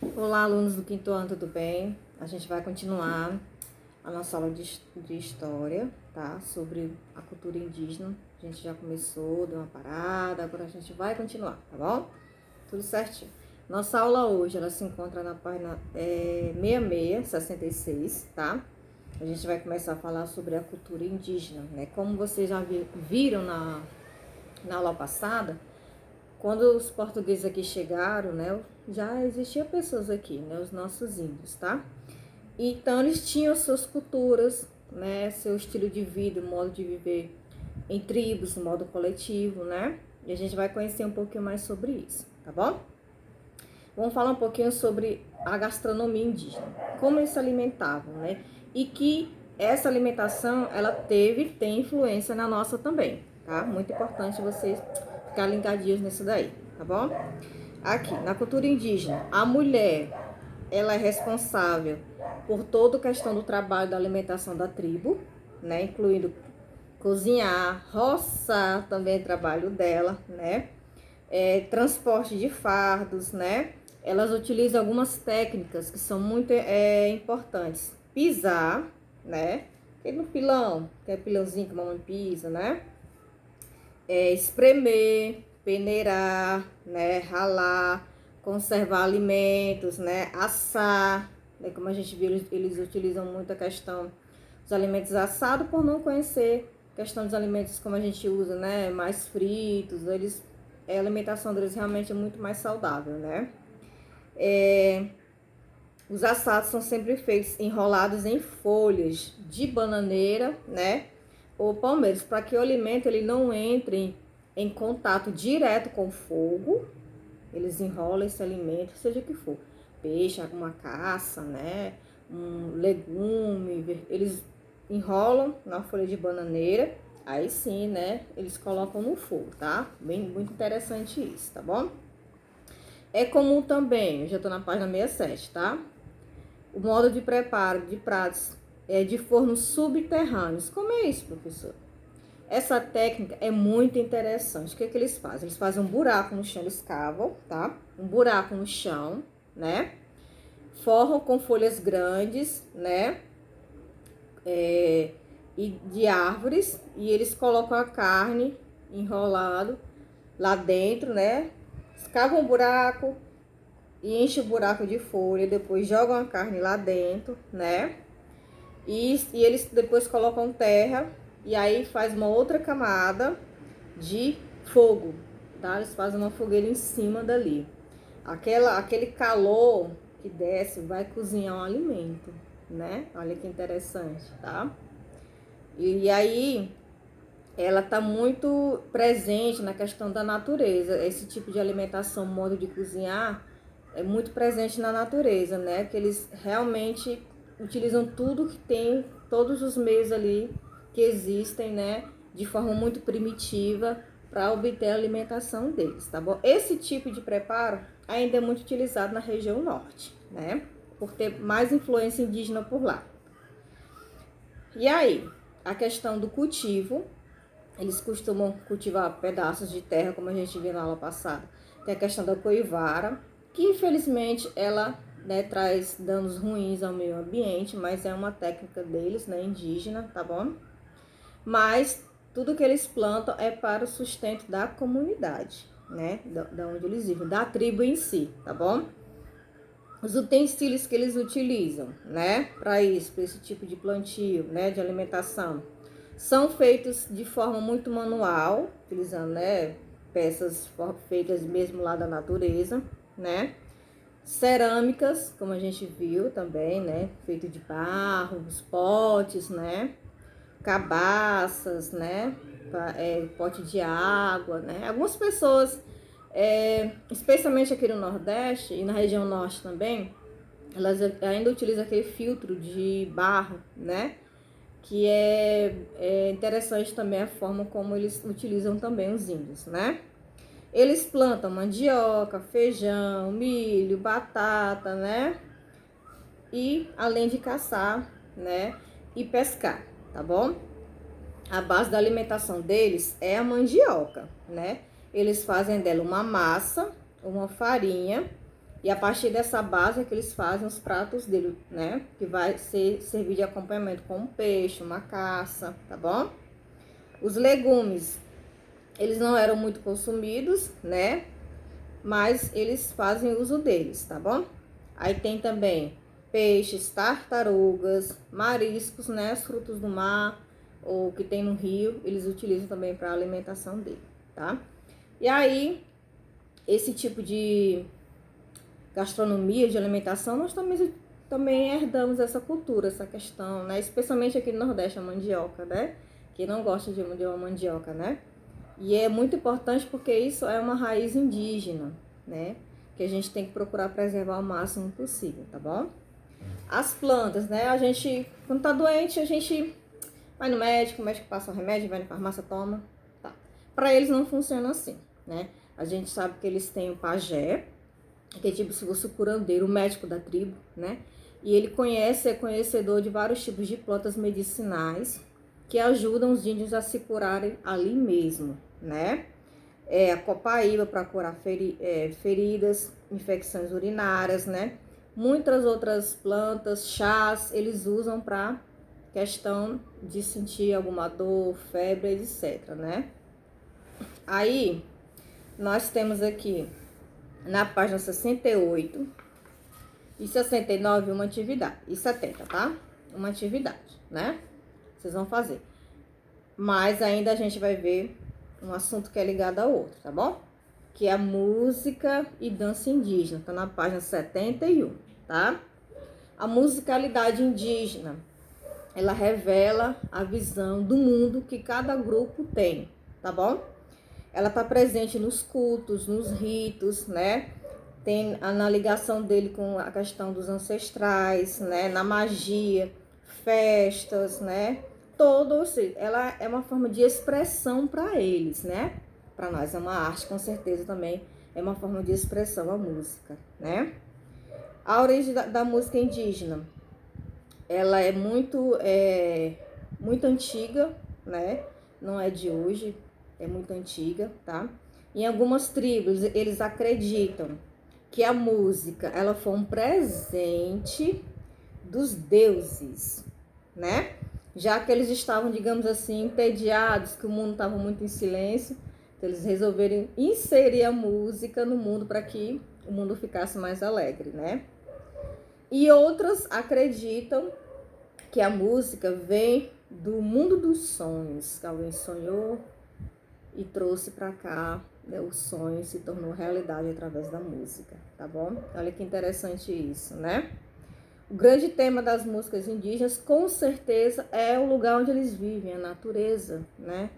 Olá, alunos do quinto ano, tudo bem? A gente vai continuar a nossa aula de história, tá? Sobre a cultura indígena. A gente já começou, deu uma parada, agora a gente vai continuar, tá bom? Tudo certinho. Nossa aula hoje, ela se encontra na página 66, tá? A gente vai começar a falar sobre a cultura indígena, né? Como vocês já viram na aula passada, quando os portugueses aqui chegaram, né, já existiam pessoas aqui, né, os nossos índios, tá? Então eles tinham suas culturas, né, seu estilo de vida, modo de viver em tribos, modo coletivo, né? E a gente vai conhecer um pouquinho mais sobre isso, tá bom? Vamos falar um pouquinho sobre a gastronomia indígena, como eles se alimentavam, né? E que essa alimentação, ela tem influência na nossa também, tá? Muito importante vocês ficarem ligadinhos nisso daí, tá bom? Aqui, na cultura indígena, a mulher, ela é responsável por toda a questão do trabalho da alimentação da tribo, né? Incluindo cozinhar, roçar também é trabalho dela, né? Transporte de fardos, né? Elas utilizam algumas técnicas que são muito importantes. Pisar, né? Aquele pilão, que é pilãozinho que a mamãe pisa, né? Espremer, peneirar, né? Ralar, conservar alimentos, né? Assar, né? Como a gente viu, eles utilizam muito a questão dos alimentos assados por não conhecer a questão dos alimentos como a gente usa, né? Mais fritos, a alimentação deles realmente é muito mais saudável, né? Os assados são sempre feitos enrolados em folhas de bananeira, né? Ou palmeiras, para que o alimento ele não entre em contato direto com o fogo. Eles enrolam esse alimento, seja o que for. Peixe, alguma caça, né? Um legume. Eles enrolam na folha de bananeira. Aí sim, né? Eles colocam no fogo, tá? Muito interessante isso, tá bom? É comum também, eu já tô na página 67, tá? O modo de preparo de pratos de fornos subterrâneos. Como é isso, professor? Essa técnica é muito interessante. O que eles fazem? Eles fazem um buraco no chão, eles cavam, tá? Um buraco no chão, né? Forram com folhas grandes, né? E de árvores. E eles colocam a carne enrolado lá dentro, né? Cavam um buraco e enchem o buraco de folha. Depois jogam a carne lá dentro, né? E eles depois colocam terra e aí faz uma outra camada de fogo, tá? Eles fazem uma fogueira em cima dali. Aquele calor que desce vai cozinhar um alimento, né? Olha que interessante, tá? E aí ela tá muito presente na questão da natureza. Esse tipo de alimentação, modo de cozinhar, é muito presente na natureza, né? Que eles realmente utilizam tudo que tem, todos os meios ali que existem, né? De forma muito primitiva para obter a alimentação deles, tá bom? Esse tipo de preparo ainda é muito utilizado na região norte, né? Por ter mais influência indígena por lá. E aí, a questão do cultivo, eles costumam cultivar pedaços de terra, como a gente viu na aula passada. Tem a questão da coivara, que infelizmente ela, né, traz danos ruins ao meio ambiente, mas é uma técnica deles, né, indígena, tá bom? Mas tudo que eles plantam é para o sustento da comunidade, né, da onde eles vivem, da tribo em si, tá bom? Os utensílios que eles utilizam, né, para isso, para esse tipo de plantio, né, de alimentação, são feitos de forma muito manual, utilizando, né, peças feitas mesmo lá da natureza, né, cerâmicas, como a gente viu também, né, feito de barro, os potes, né, cabaças, né, pote de água, né, algumas pessoas especialmente aqui no Nordeste e na região Norte também, elas ainda utilizam aquele filtro de barro, né? Que é interessante também a forma como eles utilizam também os índios, né? Eles plantam mandioca, feijão, milho, batata, né? E além de caçar, né? E pescar, tá bom? A base da alimentação deles é a mandioca, né? Eles fazem dela uma massa, uma farinha E a partir dessa base é que eles fazem os pratos dele, né? Que vai servir de acompanhamento com um peixe, uma caça, tá bom? Os legumes, eles não eram muito consumidos, né? Mas eles fazem uso deles, tá bom? Aí tem também peixes, tartarugas, mariscos, né? Os frutos do mar ou que tem no rio, eles utilizam também para alimentação dele, tá? E aí, esse tipo de gastronomia, de alimentação, nós também herdamos essa cultura, essa questão, né? Especialmente aqui no Nordeste, a mandioca, né? Quem não gosta de uma mandioca, né? E é muito importante porque isso é uma raiz indígena, né? Que a gente tem que procurar preservar o máximo possível, tá bom? As plantas, né? A gente, quando tá doente, a gente vai no médico, o médico passa o remédio, vai na farmácia, toma, tá. Para eles não funciona assim, né? A gente sabe que eles têm o pajé, que é tipo se fosse o curandeiro, o médico da tribo, né? E ele é conhecedor de vários tipos de plantas medicinais que ajudam os índios a se curarem ali mesmo, né? A copaíba para curar feridas, infecções urinárias, né? Muitas outras plantas, chás, eles usam para questão de sentir alguma dor, febre, etc, né? Aí, nós temos aqui na página 68 e 69 uma atividade, e 70, tá? Uma atividade, né? Vocês vão fazer. Mas ainda a gente vai ver um assunto que é ligado ao outro, tá bom? Que é a música e dança indígena, tá na página 71, tá? A musicalidade indígena, ela revela a visão do mundo que cada grupo tem, tá bom? Ela tá presente nos cultos, nos ritos, né? Tem na ligação dele com a questão dos ancestrais, né? Na magia, festas, né? Todos, ela é uma forma de expressão para eles, né? Para nós é uma arte, com certeza também é uma forma de expressão a música, né? A origem da música indígena, ela é muito antiga, né? Não é de hoje, é muito antiga, tá? Em algumas tribos, eles acreditam que a música, ela foi um presente dos deuses, né? Já que eles estavam, digamos assim, entediados, que o mundo estava muito em silêncio, então eles resolveram inserir a música no mundo para que o mundo ficasse mais alegre, né? E outras acreditam que a música vem do mundo dos sonhos, que alguém sonhou e trouxe para cá, né, o sonho se tornou realidade através da música, tá bom? Olha que interessante isso, né? O grande tema das músicas indígenas, com certeza, é o lugar onde eles vivem, a natureza, né?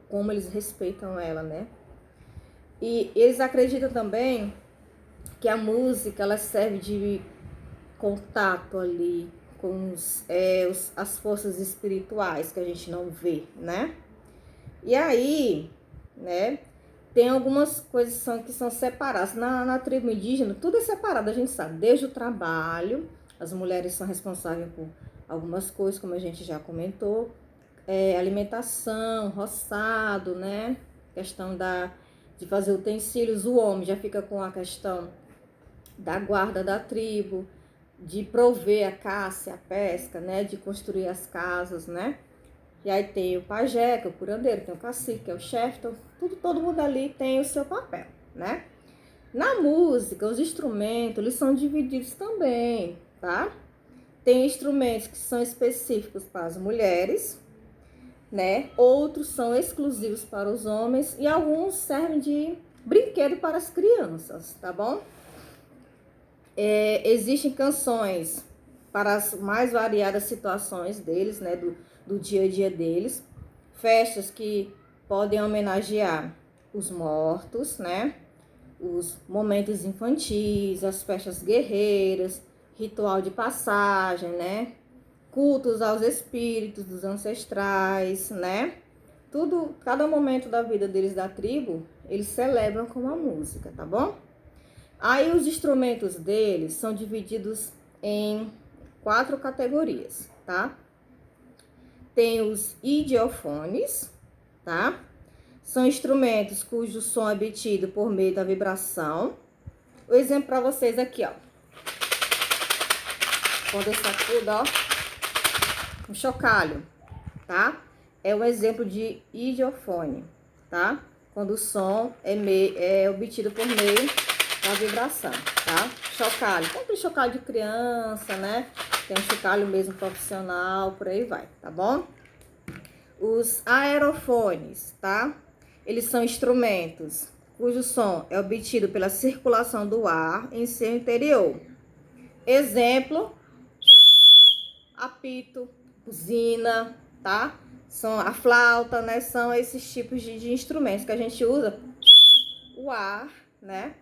Como eles respeitam ela, né? E eles acreditam também que a música, ela serve de contato ali com as forças espirituais que a gente não vê, né? E aí, né, tem algumas coisas que são separadas. Na tribo indígena, tudo é separado, a gente sabe. Desde o trabalho, as mulheres são responsáveis por algumas coisas, como a gente já comentou. Alimentação, roçado, né? Questão de fazer utensílios. O homem já fica com a questão da guarda da tribo, de prover a caça, a pesca, né? De construir as casas, né? E aí tem o pajé, que é o curandeiro, tem o cacique, que é o chefe, então todo mundo ali tem o seu papel, né? Na música, os instrumentos, eles são divididos também, tá? Tem instrumentos que são específicos para as mulheres, né? Outros são exclusivos para os homens e alguns servem de brinquedo para as crianças, tá bom? Existem canções para as mais variadas situações deles, né? Do dia a dia deles. Festas que podem homenagear os mortos, né? Os momentos infantis, as festas guerreiras, ritual de passagem, né? Cultos aos espíritos dos ancestrais, né? Tudo, cada momento da vida deles da tribo, eles celebram com a música, tá bom? Aí os instrumentos deles são divididos em 4 categorias, tá? Tem os idiofones, tá? São instrumentos cujo som é obtido por meio da vibração. O exemplo para vocês aqui, ó. Quando esse tudo, ó. Um chocalho, tá? É um exemplo de idiofone, tá? Quando o som é obtido por meio da vibração, tá? Chocalho. Compre chocalho de criança, né? Tem um chocalho mesmo profissional, por aí vai, tá bom? Os aerofones, tá? Eles são instrumentos cujo som é obtido pela circulação do ar em seu interior. Exemplo, apito, buzina, tá? São a flauta, né? São esses tipos de instrumentos que a gente usa o ar, né?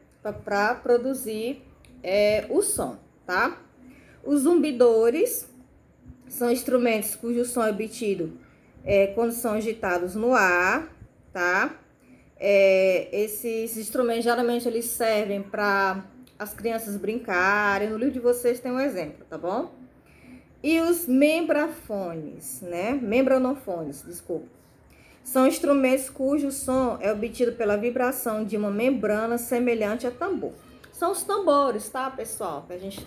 Para produzir o som, tá? Os zumbidores são instrumentos cujo som é obtido quando são agitados no ar, tá? Esses instrumentos geralmente eles servem para as crianças brincarem. No livro de vocês tem um exemplo, tá bom? E os membrafones, né? Membranofones, desculpa. São instrumentos cujo som é obtido pela vibração de uma membrana semelhante a tambor. São os tambores, tá, pessoal? Que a gente,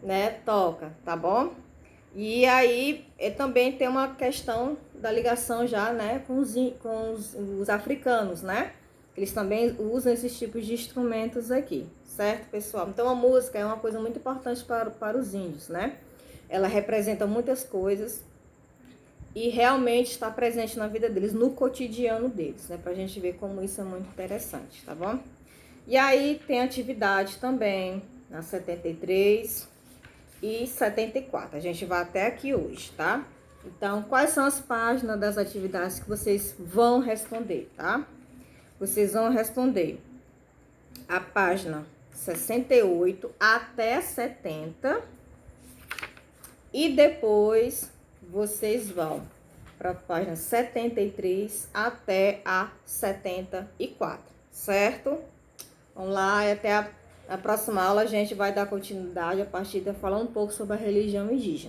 né, toca, tá bom? E aí, também tem uma questão da ligação já, né, com os africanos, né? Eles também usam esses tipos de instrumentos aqui, certo, pessoal? Então, a música é uma coisa muito importante para os índios, né? Ela representa muitas coisas e realmente está presente na vida deles, no cotidiano deles, né? Pra gente ver como isso é muito interessante, tá bom? E aí, tem atividade também, na 73 e 74. A gente vai até aqui hoje, tá? Então, quais são as páginas das atividades que vocês vão responder, tá? Vocês vão responder a página 68 até 70 e depois vocês vão para a página 73 até a 74, certo? Vamos lá, e até a próxima aula a gente vai dar continuidade a partir de falar um pouco sobre a religião indígena.